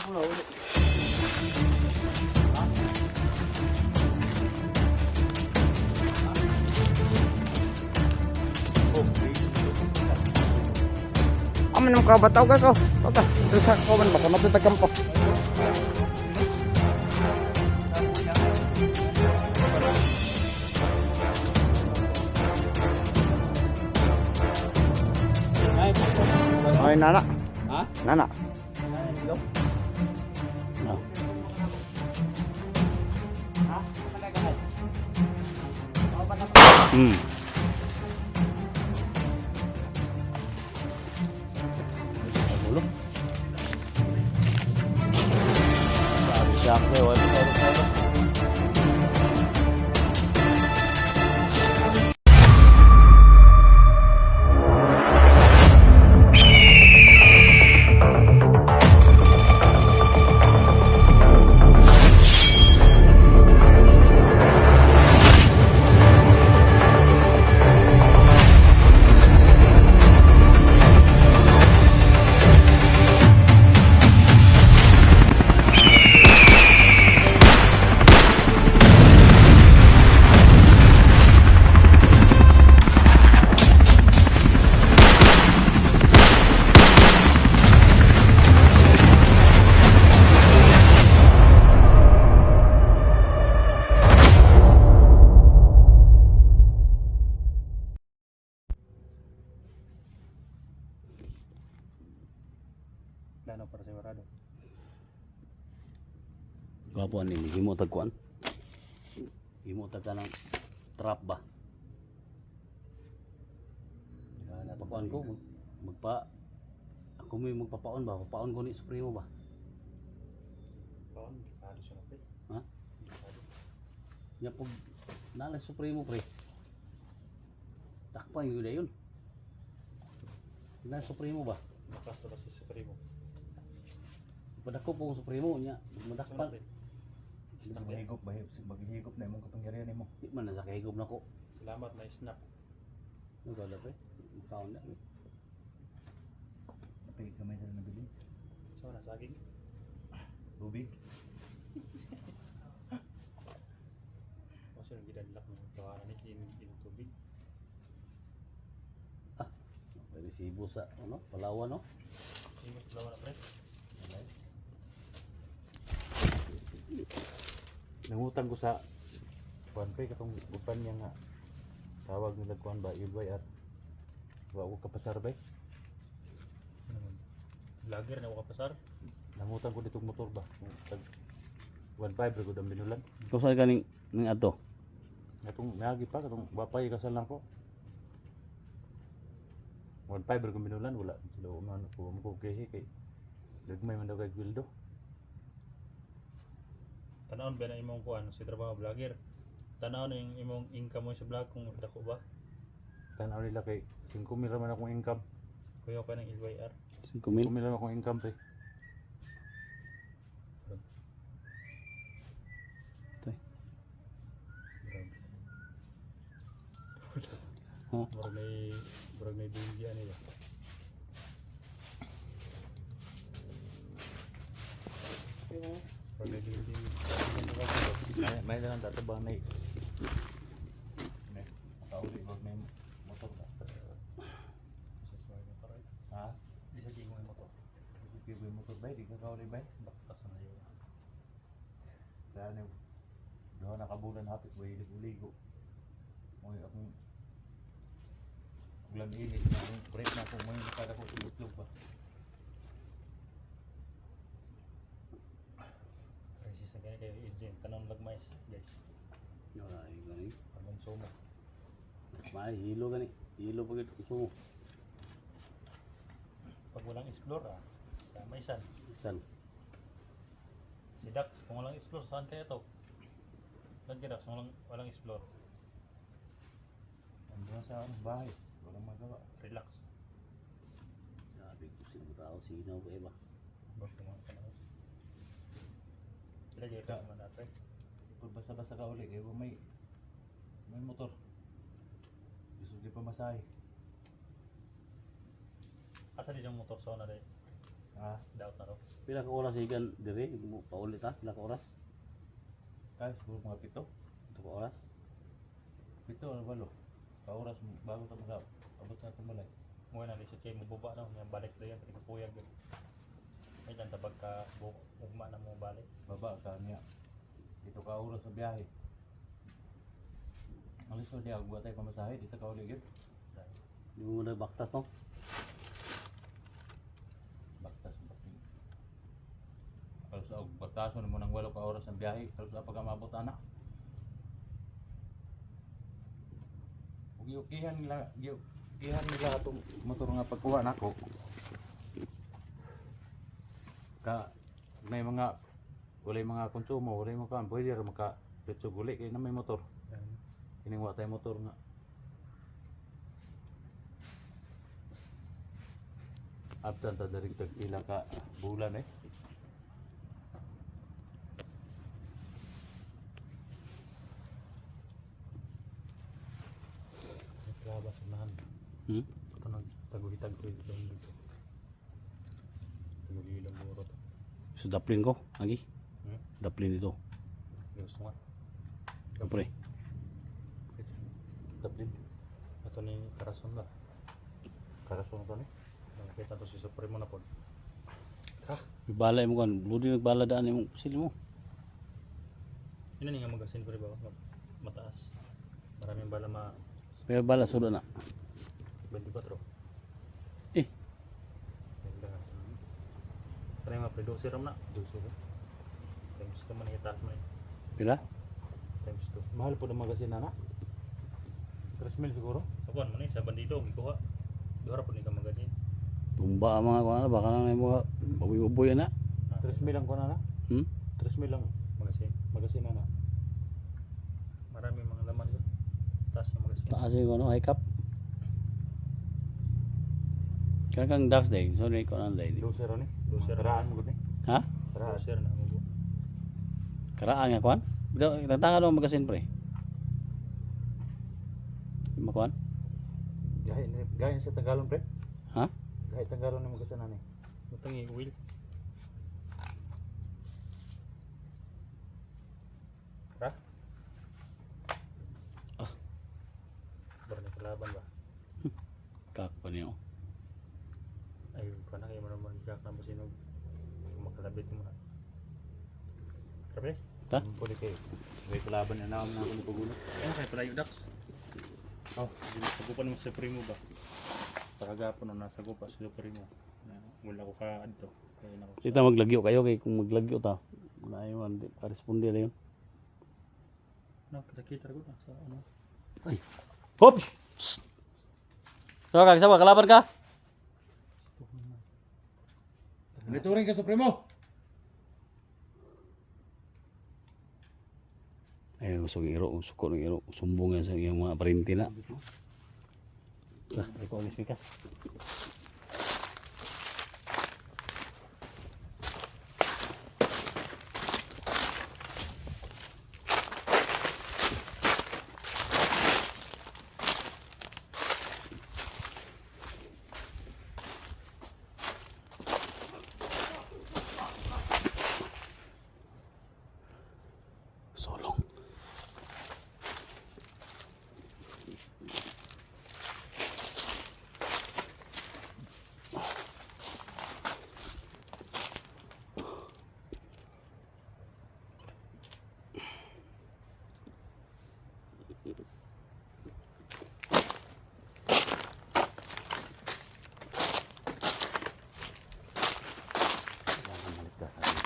pula ulit. Aman naman ka, bataw ka ko. Bata, ito sa ko man, baka matutagam ko. Ay, nana. Ha? Nana. Hello? No. Ha? Hmm. Ulo. Siya ako kayo, wala tayo. Plano para sigurado. Gwapo ni himo tagkuan. Himo tagka ng trap ba. Pakuan ko magpa ako may magpapaon ba, papaon ko ni Supremo ba. Paon, gipado siya na pre. Ha? Nya pag nala Supremo pre. Takpan yun yun. Na Supremo ba? Nakas na ba si Supremo? Padako po Supremo nya madakpan. Maghigop ba? Maghigop na imong kapangyarihan nimo. Di man na sa kahigop na ko. Salamat may snap. Ano gala pre? Makaon na. Napay kamay na nabili. So na saging. Tubig. Kasi nang gidadlak ng tawaran ni kin tubig. May resibo sa ano, Palawan no? Sino lawan na pre? Nangutang ko sa kuan pre katong upan niya nga tawag nila kuan ba Ilway at wa ko kapasar ba? Vlogger na ko kapasar. Nangutang ko ditong motor ba? Tag 1.5 ra gud ang binulan. Kung saan ka ning ato? Katong nagi pa katong bapay kasal lang ko. 1.5 ra gud binulan wala sila umano ko mo kay dagmay man daw kay Gwildo. Tanawon ba na imong kuan si trabaho vlogger? Tanawon na yung imong income mo sa vlog kung dako ba? Tanaw nila kay 5,000 raman akong income. Kuya ka ng LYR. 5,000. 5,000 raman akong income pre. Tay. Ha? Murag may binggi ani ba? Murag may binggi. May lang dato ba may makauli wag may motor ba? Ha? Di sa gingo yung motor. Di sa motor ba? Di ka kauli ba? Baktas na yun. Kaya na doon nakabulan hapit ba ligo. Mo'y akong ulan init na akong break na akong may nakada ko tulog ba? Crisis na kaya kayo agent. Tanong lagmais guys. Ay, gani. Pagong sumo. Mas may hilo gani. Hilo pagit sumo. Pag walang explore sa Maysan. Isan. Si Dax, kung walang explore, saan kaya to? Saan kaya Dax, walang explore? Andun sa bahay, walang magawa. Relax. Sabi ko sino tao sinaw ko iba. Bos naman ka na. Sila dito naman natin. Kung basta-basta ka uli, kaya may motor. Gusto di pa masahe. Asa din yung motor sa na rin? Doubt na rin. Pila ka oras ikan diri paulit ha? Pila ka oras? Ay, siguro mga 7. Ito ka oras? 7 o 8. Kauras bago ka abot sa atong balay. Mo na lisod kay mo baba na nya balik dayon kay kapuyag gyud. Ay dan tabag ka ugma na mo balik. Baba ka niya. Dito ka oras sa biyahe. Alis ko diya, buat tayo pamasahe, dito ka ulit yun. Di mo nagbaktas no? Baktas. Kalau sa bagtason mo ng 8 ka oras ng biyahe, kalau sa pagkamabot anak. Giukihan nila itong motor nga pagkuha nako. Ka may mga konsumo, walay mga kan, pwede ra maka petso guli kay na may motor. Kining wa tay motor nga. Abtan ta dari tagpila ka bulan eh. Labas unahan. Ito nang taguhitag ko dito dito. Tagulilang buro to. So daplin ko, lagi. Hmm? Daplin ito. Gusto nga. Kapre. Taplin. Ito ni Karason la. Karason ka ni. Nakita to si Supremo na pod. Balay mo kan, ludi nagbala daan yung sili mo. Ina ni nga magasin ko rin ba? Mataas. Maraming bala ma Pero bala sudo na. 24. Eh, Ganda nga. Parang mga pre-doser ram na. Doser. Times 2 man itaas man. pila? Times 2. Mahal po ng magasin na. 3,000 siguro. Sa kuan man sa bandido gikuha. Duha ra pod ni ka magazine. Tumba ang mga kuana baka na may mga baboy-baboy na. 3,000 lang ko na. Hmm? 3,000 lang Magazine. magasin na. Marami mga laman yun. Taas yung magazine. Taas yung ano, high cap. Kaya kang ducks day, so na ko nang day. Doser ni. Doser. Karaan mo gud ni. Ha? Karaan. Doser na mo. Karaan nga kuan? Tatanga lang magasin pre. Di mo kuan? Gaya sa Tagalog pre. Ha? Gaya Tagalog ni magasin na ni. Butang i-wheel. Ra? Ah. Baru ni kalaban ba? Kak pa niyo. Ay, kung na kayo man jak na basinog. Makalabit mo na. Grabe. Ta? Pwede kay. May kalaban na naman ako ni pagulo. Ano kay pala yung ducks? Oh, sagupan mo sa primo ba? Pakagapon na nasagupa sa primo. Wala ko ka adto. Kaya na ko. Kita maglagyo kayo kay kung maglagyo ta. Wala yun, pa-responde na yun. No, kita ko na sa ano. Hop! So kag sama kalaban ka? Nituring ka Supremo. Ay, gusto ng iro, suko ng iro, sumbong yan sa iyong mga parinti na. Nah, ikaw ang ispikas. Solong. Kailangan maligtas natin.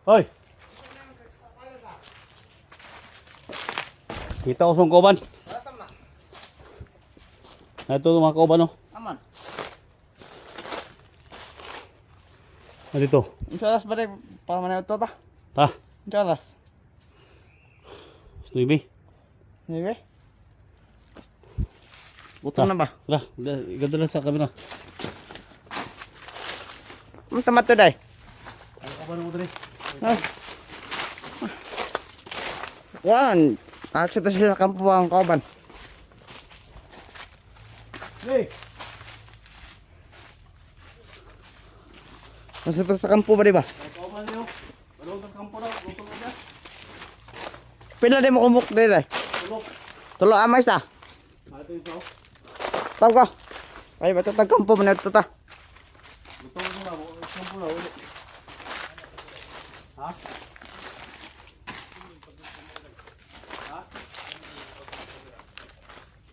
Hoy! Kita ko sa kauban. Ito mga kauban, oh. Aman. Ano dito? Insuras ba rin? Pamaneho ito ta? Ta, Insuras. Snuibi. Sige. Gutom na ba? Tara, ganda lang sa kamera. Ang tamat to day. Ano kauban mo dali? Wan. Actually, sila kampo ang kauban. Hey! Nasa sa kampo ba di ba? Kauban niyo. Balong ng kampo na, lutong na dyan. Pila di mo kumuk di day. Tulog. Tulo amay sa. Ito yung sao. Tawag ko. Ay, ba't ito kampo mo na ito ta? Lutong mo na, kampo na ulit. Ha? Ha?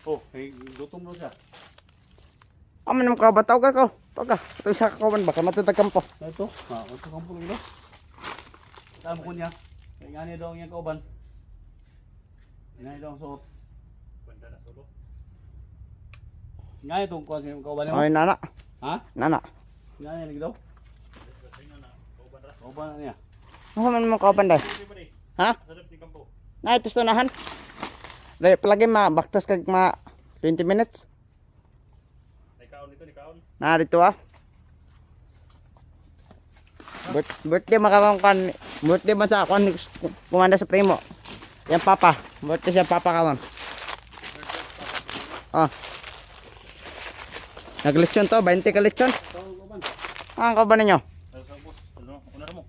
Oh, hey, lutong mo siya. Aman naman kauban. Tawag ko. Tawag ka. Ito isa kauban ba? Kamatutag kampo. Ito, ito kampo lang ito. Tama ko niya. Kaya nga niya daw ang kauban. Nga niya daw ang suot. Banda na solo. Nga niya itong kuwan sa kauban niya. Ay, nana. Ha? Nana. Nga niya lagi daw. Kasi nga na, kauban ra. Kauban na niya. Ano man mo kauban day? Sige pa rin. Ha? Sarap ni kampo. Na ito sunahan. Day, palagi baktas kag 20 minutes. Nikaon ito, nikaon. Na dito ah. Birthday makakangkan. Birthday man sa akon kumanda sa primo. Yang papa. Birthday siya papa karon. Ah. Naglechon to, 20 ka lechon. Ang kauban ninyo. Ano sa boss? Ano? Una ra mo.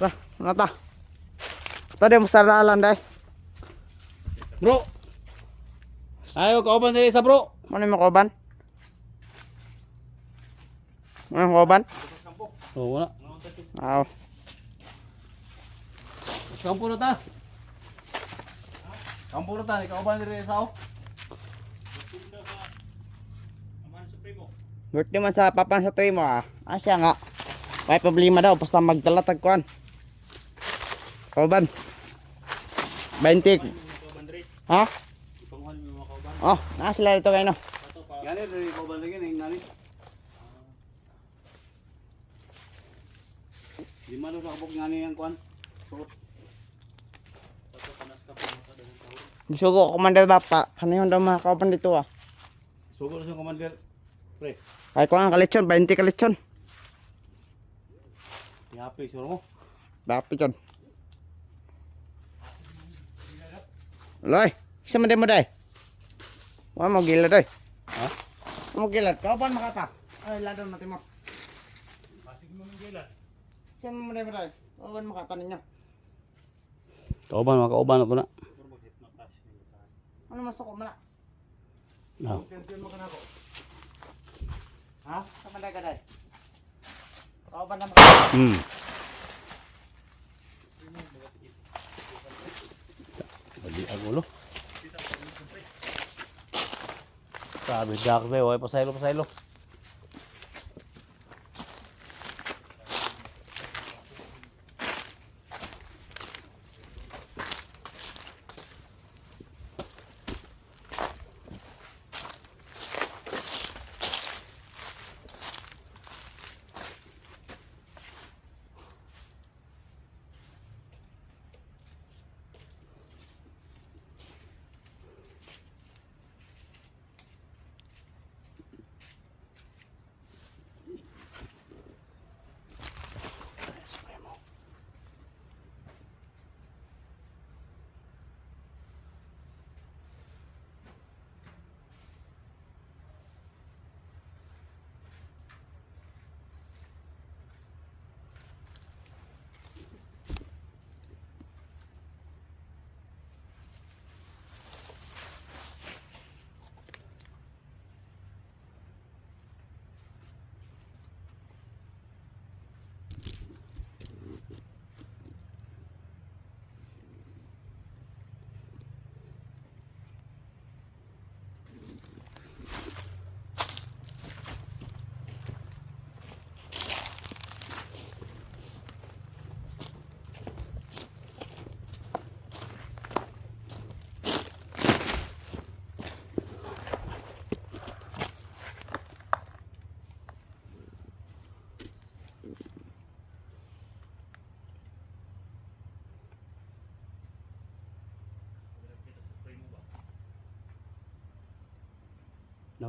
Ba, ano ta? Ito din mo sa lalan day. Bro! Ayaw kauban dali sa bro! Ano yung kauban? Ano yung kauban? Oo, wala. Aw. Kampo na ta. Kampo na ta, kauban dali sa ako. Aman sa primo. Birthday man sa papa sa tuwi mo ah. Ah siya nga. May problema daw basta magdala tagkuan. Kauban. 20. Kauban diri. Ha? Ipanguhan mo mga kauban. Oh, sila dito kayo no. Ato pa. Gani dali kauban lagi ning nani. Di man sa kabog ngani ang kuan. Suot. Ato panas ka pa sa dalang tao. Gusto ko kumanda bapa. Kanihon daw mga kauban dito ah. Sugo sa commander. Pre, Ay ko ang kalitsyon, 20 kalitsyon. happy suro mo. Dapat yun. Loy, isa man din mo day. Wala mo gilad day. Ha? Mo gilad, kauban makata. Ay, ladon natin mo. Pasig mo ng gila. Isa mo day mo day. Kauban makata ninyo. Kauban, makauban ako na. Puro mag-hypnotize ni ta. Ano masuk ko mana? Oh. Champion mo ka na ako. Ha? Sama day ka day. Kauban na makata. Bali ang ulo. Sabi Jack be, oy pasaylo pasaylo.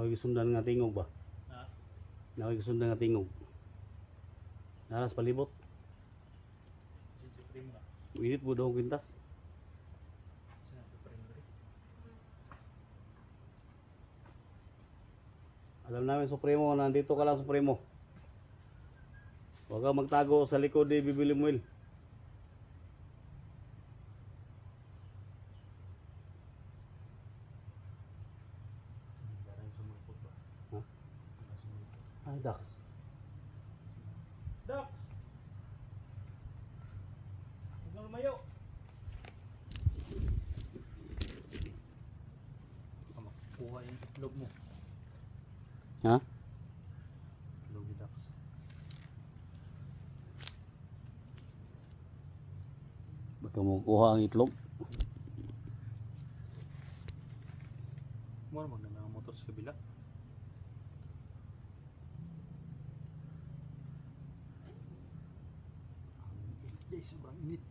Nawag sundan nga tingog ba? Ha? Nawag sundan nga tingog. Naras palibot. Si Supremo na. Init mo daw ang kwintas. Saan ang Supremo rin? Alam namin Supremo, nandito ka lang Supremo. Huwag kang magtago sa likod ni Bibi Limuel. Darang sumulpot ba? Ha? Darang sumulpot. Ay, Dax. Dax! Huwag kang lumayo! Baka makukuha yung itlog mo. Ha? Itlog ni Dax. Baka mo kuha ang itlog. Mo naman na motor sa kabila. Ang init, sobrang init.